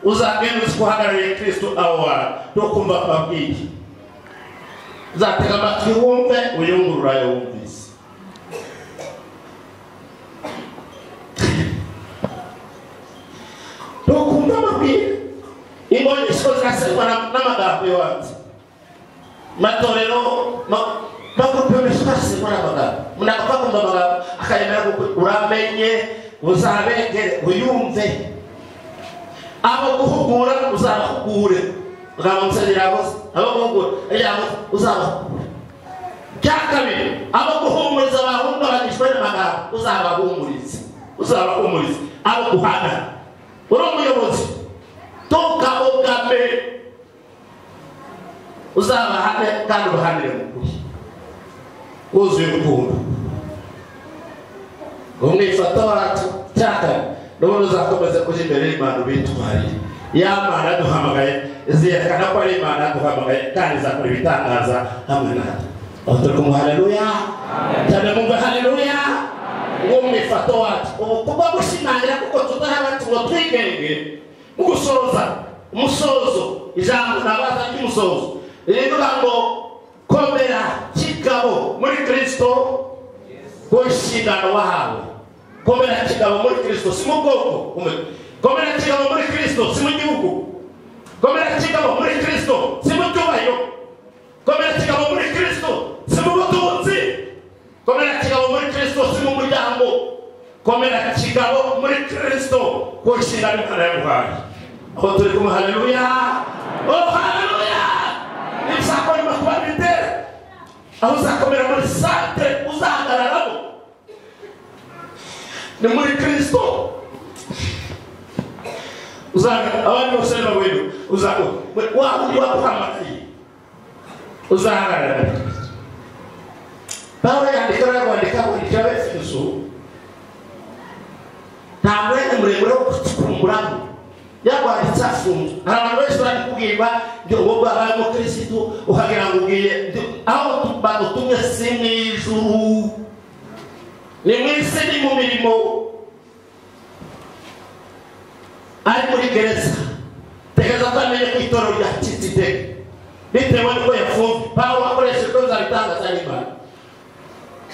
uzagenda uzikuhagarariye Kristo awa no kumva ababwiye uzatega amatwi wumve uyungurura yumvise no kumva ababwiye imboni zikozaserwa n'amagambo y'iwanze matorero magrupe meshaserwa n'amagambo munagapfa kumva amagambo akayemera kuko uramenye uzabegere uyumve abo guhugura uzabahugure uzamunsengera bose abo guhugura uzabahugure cyakabiri abo guhumuriza abahungabanyijwe n'amagambo uzabahumurize abo guhana uri umuyobozi toka ogame uzabahane kandi ubahanire mu kuri wuzuye urukundo umwifata wacu cyakabiri n'ubundi uzakomeza kujya imbere y'Imana ubitwariye y'Imana duhamagaye izerekana ko ari Imana duhamagaye kandi izakora ibitangaza hamwe natwe aho turi kumwe haleluya cyane mumve haleluya uwo mwifato wacu ubu kuba gushimangira kuko tutarabantu ngo twigenge mu gusoza umusozo ijambo nabaza ry'umusozo rivuga ngo komera kigabo muri Kristo ko inshingano wahawe komera kigabo muri Kristo si mu bwoko komera kigabo muri Kristo si mu gihugu komera kigabo muri Kristo si mu cyubahiro komera kigabo muri Kristo si mu butunzi komera kigabo muri Kristo si mu muryango komera kigabo muri Kristo ko inshingano yahawe aho turi kumwe haleluya oh haleluya nisakoni makwabite aho uzakomera muri santre uzahagararamo ni muri Kristo uzaga abantu bose babwira uzaga wa kuhamagaye uzahagarara Paulo yandika Efeso ntabwo muremure wo kutumuramo yagwanditse afunze abantu benshi bari kubwirwa ngo babaye mu Kristo ukagira ngo ugiye aho badutumye si n'ijuru ni mwese ni mu mirimo ari muri gereza tegeza ko amenye ko itorero rya Kitite bitewe n'uko yafunze Paulo akoresheje ko zabitangaza n'Imana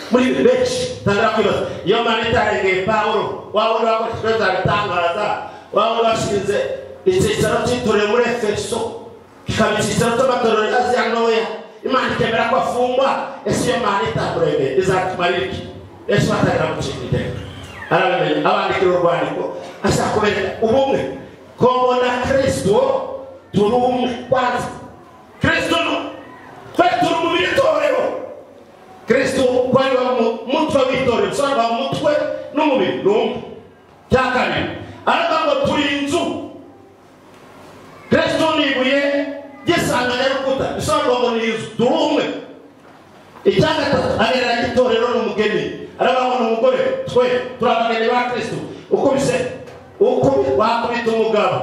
muri benshi tangira kwibaza iyo Imana itarengeye Paulo wabona wakoresheje ko zabitangaza waba washinze icyicaro cy'itorero muri Efeso kikaba icyicaro cy'amatorero y'Aziya Ntoya Imana ikemera ko afungwa ese iyo Imana itamurengeye izatumarira iki ese batagira gucika iteka arabimenya abandikira urwandiko ashaka kubereka ubumwe kubona Kristo turi umwe kwanza Kristo twe turi mu itorero Kristo kwari umutwe w'itorero usanga umutwe n'umubiri n'umwe cyakabiri ariko turi inzu Kristo nibuye gisanganya rukuta usanga ngo ni inzu turi umwe icyagatatu arera itorero n'umugeni arabona umugore twe turabageni ba Kristo uko wakubita umugabo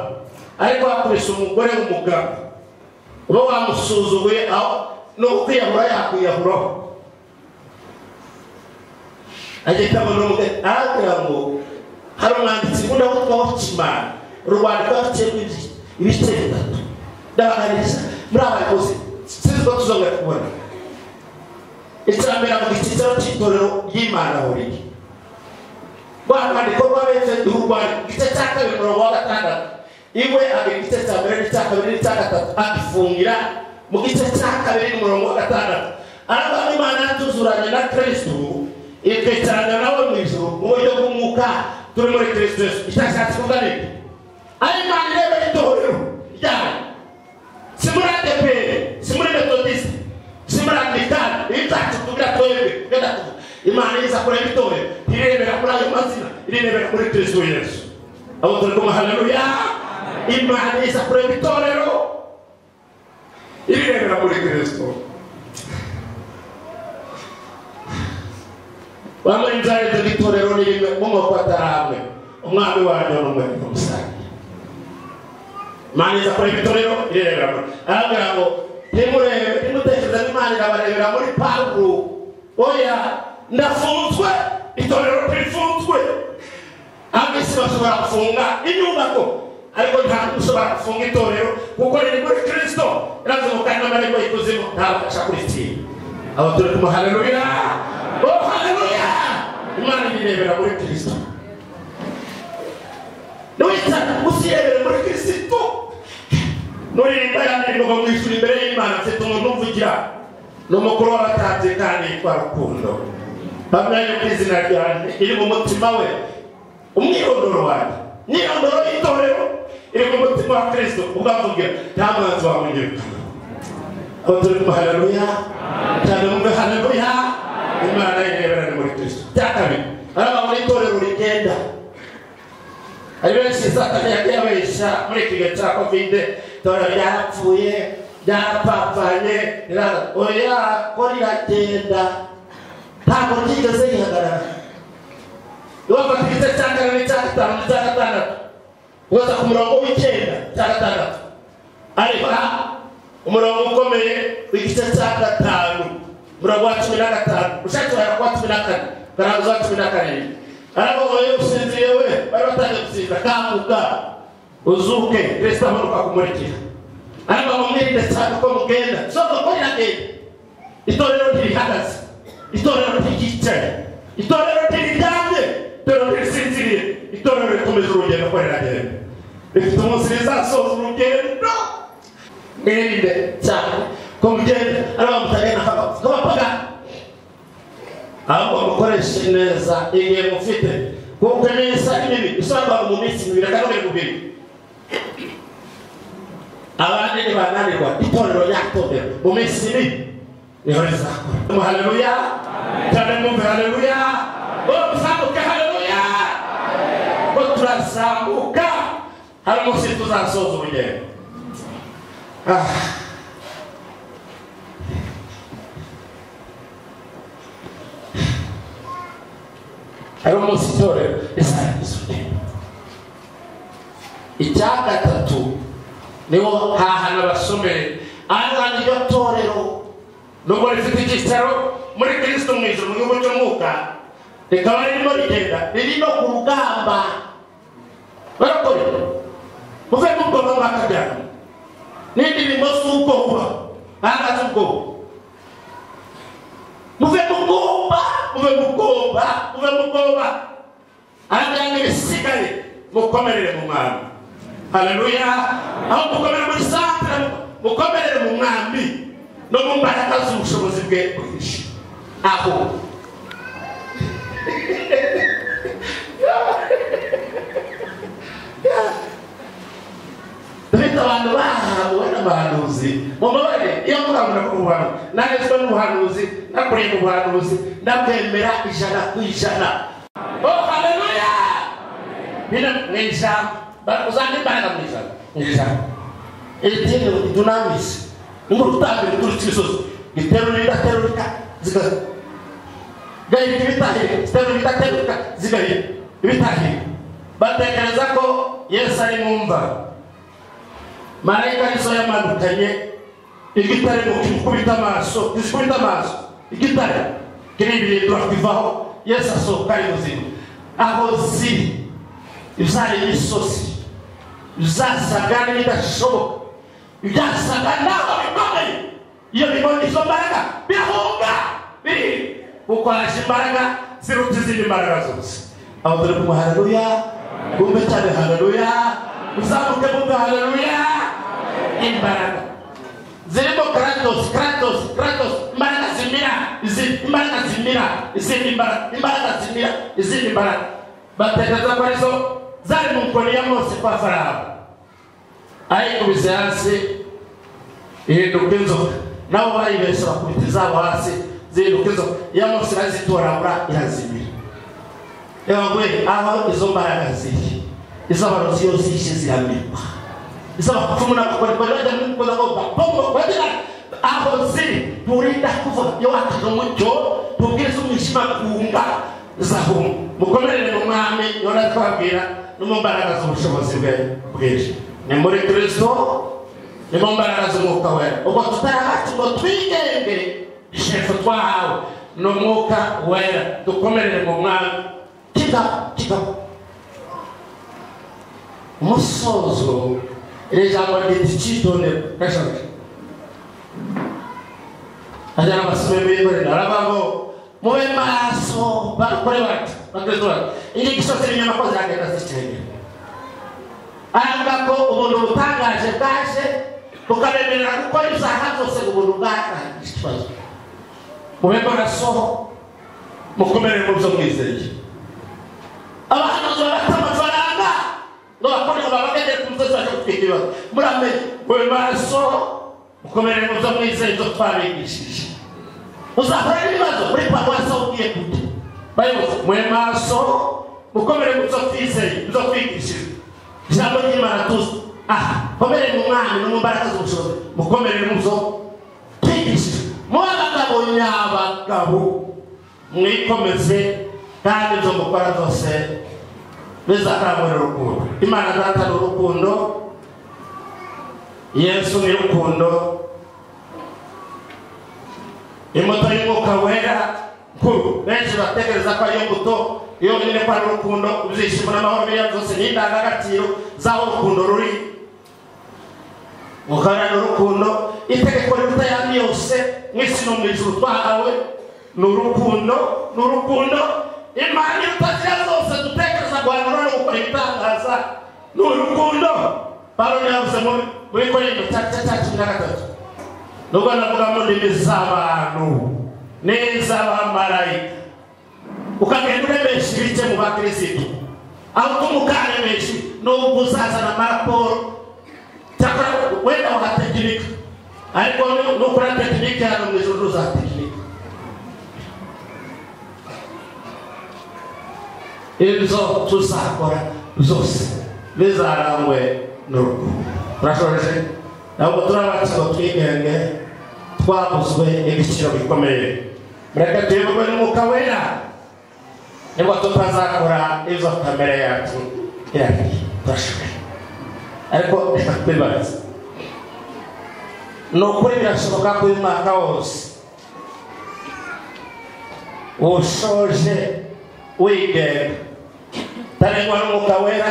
ariko wakubise umugore w'umugabo uba wamusuzuguye aho no kwiyahura yakwiyahuraho agita mu n'umugeni aragira ngo hari umwanditsi nkunda witwa Kimana urwandiko afite ibice bitatu ndabaganiriza muri abayobozi sinzi ko tuzongera kubona iterambere mu cyicaro cy'itorero y'Imana buriye rwandiko rw'abetse urwandiko igice cya kabiri umurongo wa gatandatu iwe abiri igice cya mbere n'icya kabiri n'icya gatatu agifungira mu gice cya kabiri n'umurongo wa gatandatu aravuga Imana yatuzuranye na Kristo ikicarana nawe mu ijuru mu buryo bw'umwuka turi muri Kristo Yesu itashatse kuvuga niki ari Imana ireba itorero ryawe si muri ADPR si muri Methodiste si muri Anglican ibyacu tugira twebwe Imana iza kureba itorero irebera kuri ayo mazina irebera muri Kristo Yesu abo turi kumwe haleluya Imana iza kureba itorero irebera muri Kristo bamwe inzara z'itorero ni rimwe mu moko ataramwe umwami wanyu n'umwe n'umusangi Imana iza kureba itorero irebera aravuga ngo ntimutekereza n'Imana irabarebera muri Paulo oya ndafunzwe itorero rifunzwe abisi bashobora gufunga inyubako ariko nta ushobora gufunga itorero kuko riri muri Kristo irazamuka n'amarembo y'ikuzimu ntabasha kuritsinda. Abo turi kumwe. Haleluya, oh haleluya. Imana irebera muri Kristo. Nuita usirebere muri Kristo. Nuririmba yandirimbo mu ishuri imbere y'Imana mfite umuntu uvugira n'umukuru w'abatanze kandi yitwa Rukundo. Bamwe kw'izina ryanjye iri mu mutima we. Umwirondoro wanjye n'irondoro y'itorero iri mu mutima wa Kristo. Ugavugira nta mwanzi wamwirukana. Aho turi kumwe. Haleluya, cyane mumve haleluya. Imana irebera muri Kristo. Cyakabiri araba muri itorero rigenda. Ari benshi Satani yagiye abesha muri iki gihe cya Covid. Itorero ryarapfuye ryarapapanye oya ko riragenda ntabwo ryigeze rihagarara. Wafata igice cya kane n'icya gatanu n'icya gatandatu ugaza ku murongo w'icyenda cya gatandatu ariko umurongo ukomeye w'igice cya gatanu umurongo wa 15 ushaka kuba 14 karanguza 14 ariko wowe usinziriye we bari batangiye gusinza kanguka uzuke Kristo amuruka kumurikira. Ariko mumwirinde cyane ko mugenda soko ko riragenda. Itorero ntirihagaze, itorero ntigicaye, itorero ntiryamye, itorero ntirisinziriye, itorero rikomeza urugendo ko riragenda. Rifite umunsi rizasoza urugendo. Mwirinde cyane ko mugenda ariko mutagenda nk'abapaga. Ahubwo mukoreshe neza igihe mufite kuko neza imibi usanga mu minsi 2 kandi 2 abandi nibananirwa itorero yatorero mu minsi 2 niho rizakora. Haleluya, cyane mumve haleluya. Tuzamuka haleluya, ko turazamuka hari umunsi tuzasoza urugendo. Hari umunsi itorero rizarangiza urugendo. Icya gatatu niho hahana abasomere ahandi iryo torero nubwo rifite icyicaro muri Kristo mu ijuru mu gihugu cy'umwuka rikaba ririmo rigenda riri no ku rugamba. Barakore muve mu bwonko bw'akajyana n'indirimbo z'ubwoba ahagaze ubwoba. Muve mu bwoba, muve mu bwoba, muve mu bwoba. Ahandi ibisigaye mukomerere mu Mwami. Haleluya, aho mukomerere muri santre mukomerere mu Mwami no mu mbaraga z'ubushobozi bwe bwinshi. Aho dufite abantu bahawe n'abahanuzi mu mabare iyo murabona ko ubuhanuzi nagezwe n'ubuhanuzi nakurinda ubuhanuzi ndabwemera 100%. Oh haleluya, bina mw'ijambo uzandi imbaraga mw'ijambo itino dunamis n'urutambiro rw'imisozi giterurira zigahe gahe ibitahe zigahe ibitahe. Batekereza ko Yesu ari mumva marayika nizo yamanukanye igitare mu kubita amaso igitare kiribiri turakivaho Yesu asohoka ari muzima. Aho ziri izari imisozi zasaga n'ibidashoboka byasaga naho bikomeye. Iyo bibona izo mbaraga birahunga biri kuko haje imbaraga ziruta izindi mbaraga zose. Aho turi kumwe. Haleluya, kumbe cyane haleluya. Uzamuke mumve haleluya. Imbaraga zirimo kratos imbaraga izindi imbaraga batekereza ko arizo zari mu nkoni ya Mose kwa Farawo ayikubise hasi ihinduka inzoka. Nabo bayibesha bakubita izabo hasi zihinduka inzoka. Ya Mose arazitoragura irazimira. Yewe aho izo mbaraga ziri izo abarozi yose zishe ziramirwa. Izo abapfumu n'abakore bajya mu kuza ngo bapombo bagira aho ziri turinda kuva yo akamucyo tubwiza umwishima kumba zaho mukomerere mu Mwami yona twabwira no mu mbaraga z'ubushobozi bwe bwinshi. Ni muri Kristo ni mu mbaraga z'umwuka wera. Ubwo tutarahacu ngo twigenge shefu twahawe n'umwuka wera dukomerere mu Mwami. Kiga umusozo iri jambo ryitondera kashaje ajana basome bibore narabago mube maso bakore bati bakizwa iri gisose nyamakoze agenda zicenge arangako ubuntu butangaje bwaje bukabemerera gukora ibyaha byose ubuntu bwaje ikibazo mube maso mukomere mu byo mwizeye abantu batamafaranga no bakora babagende kumusozi baje kutwikira murame mube maso mukomere mu byo mwizeye byo twabigishije uzahora ibibazo muri paruwasi ugiye kute bayobozi mube maso mukomere mu byo twizeye byo kwigishije ijambo ry'Imana tuzi komere mu mwami no mu mbaraga z'ubushobozi mukomere mu byo twigishije mwabagabo nyabagabo mwikomeze kandi ibyo mukora byose bizakamura urukundo. Imana data ni urukundo, Yesu ni urukundo, imbuto y'umwuka wera nkuru benshi batekereza ko ariyo mbuto iyo nyine ko ari urukundo ibyishimo n'amahoro biriya byose ni indangagaciro z'aho urukundo ruri. Mukara ni urukundo, itegeko riruta ayandi yose mw'isi no mu ijuru twahawe ni urukundo. Imana y'ubutagira zose dutekereza guhanura no gukora ibitangaza ni urukundo. Pawulo yavuze muri Korinto 13:13 nubwo navuga mu ndimi z'abantu n'iz'abamarayika ukagenda uremesha ibice mu bakirisitu aho tumukaremesha n'ubwo uzazana amaraporo cyakora wenda wagatekinika ariko nukora tekinike hano mu ijuru uzatekinika. Ibyo tuzakora byose bizarangwe n'urukundo. Turashoje ntabwo turabatsiko twigenge twaguzwe igiciro gikomeye. Mureke tuyoborwe n'umwuka wera nibwo tutazakora izo kamere yacu irahari. Turashoje ariko reka twibaze ni ukuri birashoboka ko uyu mwaka wose ushoje wigenga utarengwa n'umwuka wera,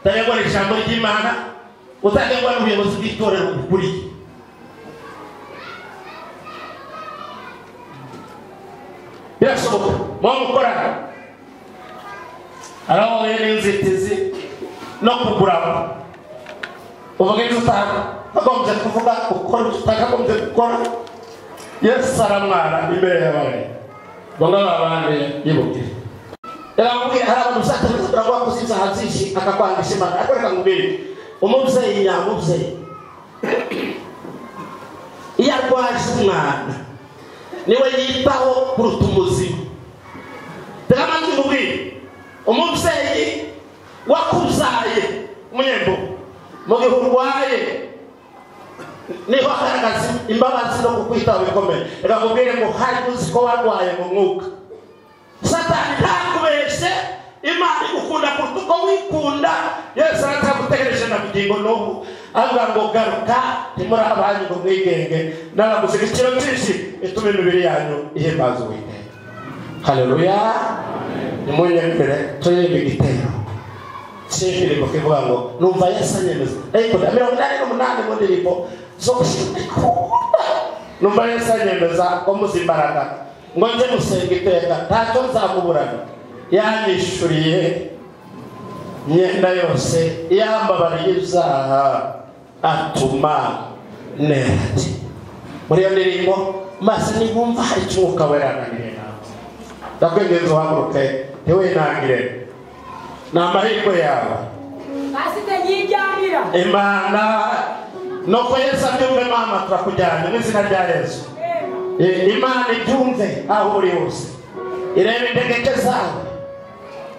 utarengwa n'ijambo ry'Imana, utarengwa n'ubuyobozi bw'itorero bukuriye. Birashoboka mu gukorana araho n'inzitizi no kuguramo uvuga ibyo utagombye kuvuga ukora ibyo utakagombye gukora. Yesu aramwara imbere y'abandi bonga babandi yibukire eramubwira hari abantu uzatemeza kurangwa kuziza hazishi akakwangisha Imana akoreka ngubiri umubyeyi nyamubyeyi iyo arwaje umwana niwe yitaho kuruta umuzima. Tegamanzi ngubiri umubyeyi wakuzaye umunyembo mu gihe urwaye niho agaragaza imbabazi no kukwitaho bikomeye. Reka ngubwire ngo hari uzi ko warwaye mu mwuka Satani ntakubeshe, Imana igukunda kuruta uko wikunda. Yesu aratagutegereje na bugingo n'ubu avuga ngo garuka ntimuri abanyu ngo mwigenge n'abaguze igiciro cyinshi itume imibiri yanyu ihimbaza Uwiteka. Haleluya. Nimunyemere tuyimbe igitero cy'indirimbo kivuga ngo numva Yesu anyemeza. Ariko 88 mu ndirimbo zo gushimira numva Yesu anyemeza ko muzimbaraga ngo nje musenga iteka ntacyo nzamuburana. Yanyishuriye myenda yose, yambabariye ibyaha atuma neza. Muri iyo ndirimbo maze nibumva hari cy'umwuka wera nagire nawe ndakwinginze uhaguruke ntiwinangire ni amahirwe yawe. Basite nyijyanira Imana nuko Yesu abyumve mama turakujyanye mu izina rya Yesu. Imana ibyumve aho uri hose, irebe indegeke zawe,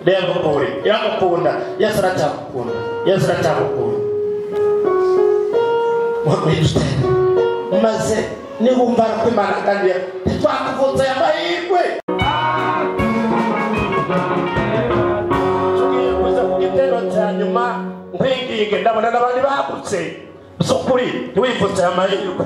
reba uko uri, iramukunda. Yesu aracyagukunda, Yesu aracyagukunda. Wabwirije maze nibumva ko Imana kandi twakuvutse amahirwe. Tugiye kuza ku gitero cya nyuma nkwinginge ndabona n'abandi bahagutse by'ukuri ntiwivutse amahirwe.